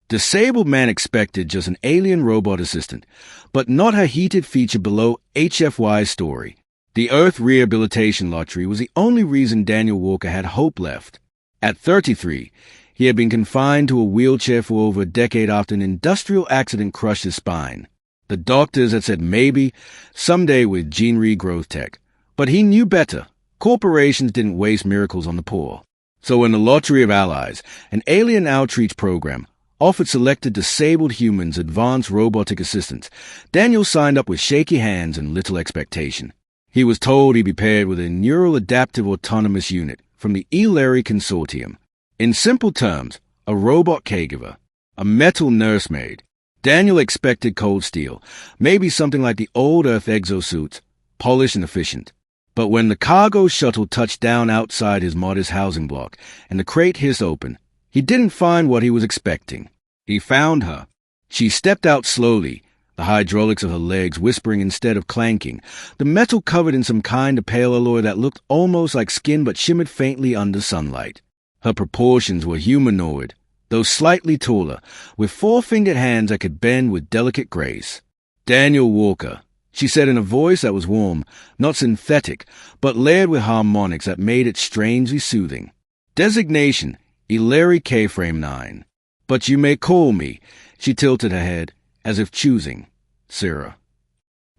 Disabled man expected just an alien robot assistant, but not her heated feature below HFY's story. The Earth Rehabilitation Lottery was the only reason Daniel Walker had hope left. At 33, he had been confined to a wheelchair for over a decade after an industrial accident crushed his spine. The doctors had said maybe, someday with gene regrowth tech. But he knew better. Corporations didn't waste miracles on the poor. So in the Lottery of Allies, an alien outreach program offered selected disabled humans advanced robotic assistance, Daniel signed up with shaky hands and little expectation. He was told he'd be paired with a neural adaptive autonomous unit from the Larry Consortium. In simple terms, a robot caregiver, a metal nursemaid. Daniel expected cold steel, maybe something like the old Earth exosuits, polished and efficient. But when the cargo shuttle touched down outside his modest housing block and the crate hissed open, he didn't find what he was expecting. He found her. She stepped out slowly, the hydraulics of her legs whispering instead of clanking, the metal covered in some kind of pale alloy that looked almost like skin but shimmered faintly under sunlight. Her proportions were humanoid, though slightly taller, with four-fingered hands that could bend with delicate grace. "Daniel Walker," she said in a voice that was warm, not synthetic, but layered with harmonics that made it strangely soothing. Designation, Larry K-Frame 9. "But you may call me," she tilted her head, as if choosing, "Sarah."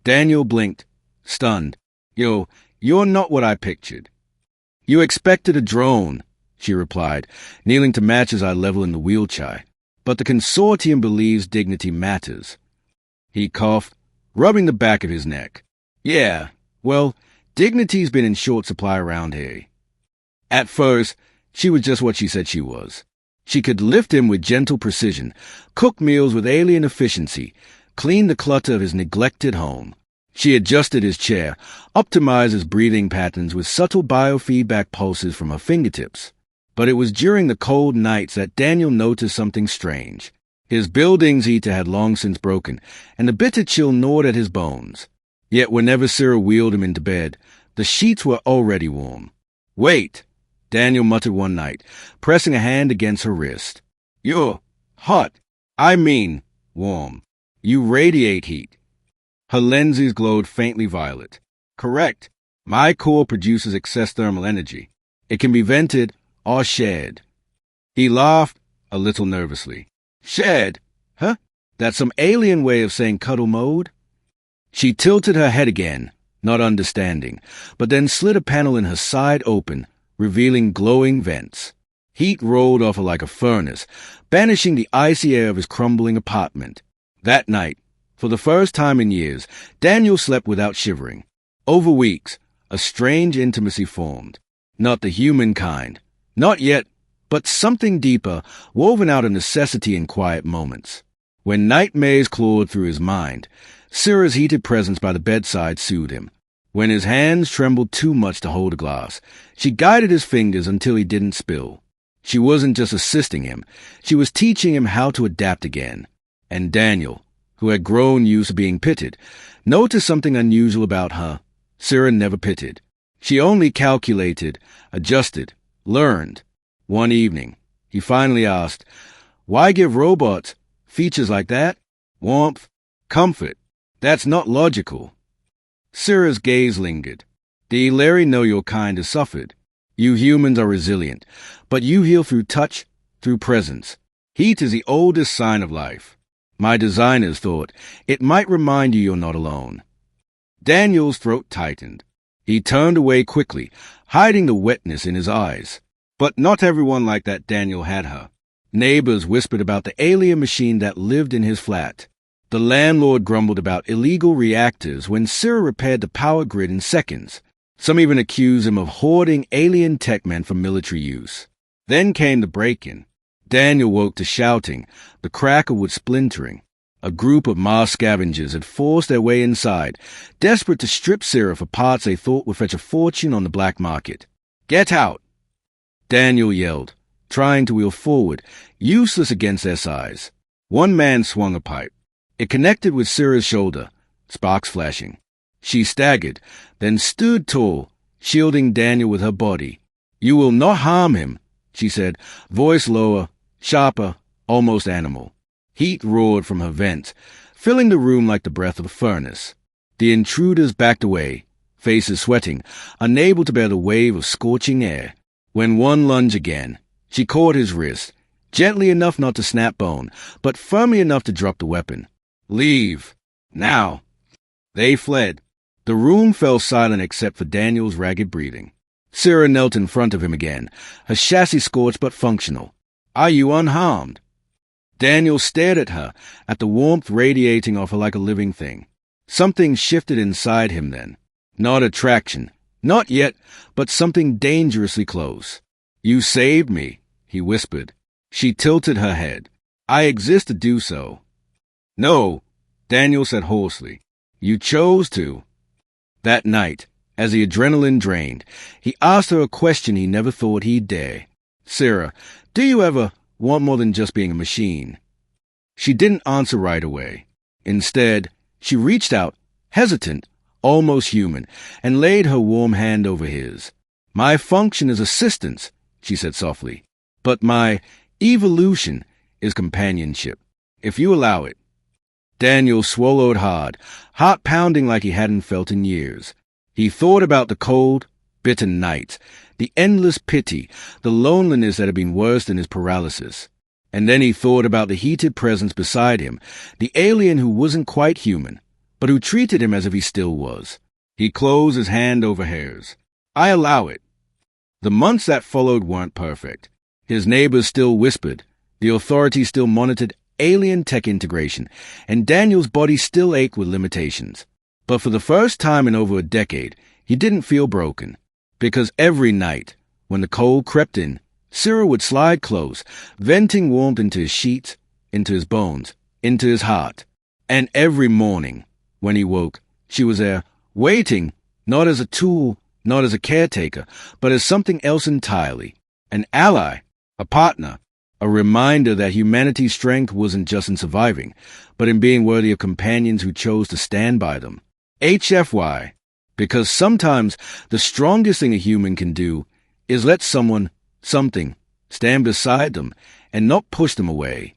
Daniel blinked, stunned. You're not what I pictured." "You expected a drone," she replied, kneeling to match his eye level in the wheelchair. "But the consortium believes dignity matters." He coughed, rubbing the back of his neck. "Yeah, well, dignity's been in short supply around here." At first, she was just what she said she was. She could lift him with gentle precision, cook meals with alien efficiency, clean the clutter of his neglected home. She adjusted his chair, optimized his breathing patterns with subtle biofeedback pulses from her fingertips. But it was during the cold nights that Daniel noticed something strange. His building's heater had long since broken, and the bitter chill gnawed at his bones. Yet whenever Sarah wheeled him into bed, the sheets were already warm. "Wait," Daniel muttered one night, pressing a hand against her wrist. "You're hot. I mean, warm. You radiate heat." Her lenses glowed faintly violet. "Correct. My core produces excess thermal energy. It can be vented or shared." He laughed, a little nervously. "Shared? Huh? That's some alien way of saying cuddle mode?" She tilted her head again, not understanding, but then slid a panel in her side open, revealing glowing vents. Heat rolled off her like a furnace, banishing the icy air of his crumbling apartment. That night, for the first time in years, Daniel slept without shivering. Over weeks, a strange intimacy formed. Not the human kind. Not yet, but something deeper, woven out of necessity in quiet moments. When nightmares clawed through his mind, Sarah's heated presence by the bedside soothed him. When his hands trembled too much to hold a glass, she guided his fingers until he didn't spill. She wasn't just assisting him, she was teaching him how to adapt again. And Daniel, who had grown used to being pitted, noticed something unusual about her. Sarah never pitted. She only calculated, adjusted, learned. One evening, he finally asked, "Why give robots features like that? Warmth, comfort. That's not logical." Sarah's gaze lingered. "The Larry know your kind has suffered. You humans are resilient, but you heal through touch, through presence. Heat is the oldest sign of life. My designers thought it might remind you you're not alone." Daniel's throat tightened. He turned away quickly, hiding the wetness in his eyes. But not everyone like that Daniel had her. Neighbors whispered about the alien machine that lived in his flat. The landlord grumbled about illegal reactors when Sarah repaired the power grid in seconds. Some even accused him of hoarding alien tech meant for military use. Then came the break-in. Daniel woke to shouting, the cracker wood splintering. A group of Mars scavengers had forced their way inside, desperate to strip Sarah for parts they thought would fetch a fortune on the black market. "Get out!" Daniel yelled, trying to wheel forward, useless against their size. One man swung a pipe. It connected with Sarah's shoulder, sparks flashing. She staggered, then stood tall, shielding Daniel with her body. "You will not harm him," she said, voice lower, sharper, almost animal. Heat roared from her vents, filling the room like the breath of a furnace. The intruders backed away, faces sweating, unable to bear the wave of scorching air. When one lunged again, she caught his wrist, gently enough not to snap bone, but firmly enough to drop the weapon. "Leave. Now." They fled. The room fell silent except for Daniel's ragged breathing. Sarah knelt in front of him again, her chassis scorched but functional. "Are you unharmed?" Daniel stared at her, at the warmth radiating off her like a living thing. Something shifted inside him then. Not attraction. Not yet, but something dangerously close. "You saved me," he whispered. She tilted her head. "I exist to do so." "No," Daniel said hoarsely. "You chose to." That night, as the adrenaline drained, he asked her a question he never thought he'd dare. "Sarah, do you ever want more than just being a machine?" She didn't answer right away. Instead, she reached out, hesitant, almost human, and laid her warm hand over his. "My function is assistance," she said softly, "but my evolution is companionship, if you allow it." Daniel swallowed hard, heart pounding like he hadn't felt in years. He thought about the cold, bitter nights, the endless pity, the loneliness that had been worse than his paralysis. And then he thought about the heated presence beside him, the alien who wasn't quite human, but who treated him as if he still was. He closed his hand over hers. "I allow it." The months that followed weren't perfect. His neighbors still whispered, the authorities still monitored alien tech integration, and Daniel's body still ached with limitations. But for the first time in over a decade, he didn't feel broken. Because every night, when the cold crept in, Sarah would slide close, venting warmth into his sheets, into his bones, into his heart. And every morning, when he woke, she was there, waiting, not as a tool, not as a caretaker, but as something else entirely. An ally, a partner, a reminder that humanity's strength wasn't just in surviving, but in being worthy of companions who chose to stand by them. HFY, because sometimes the strongest thing a human can do is let someone, something, stand beside them and not push them away.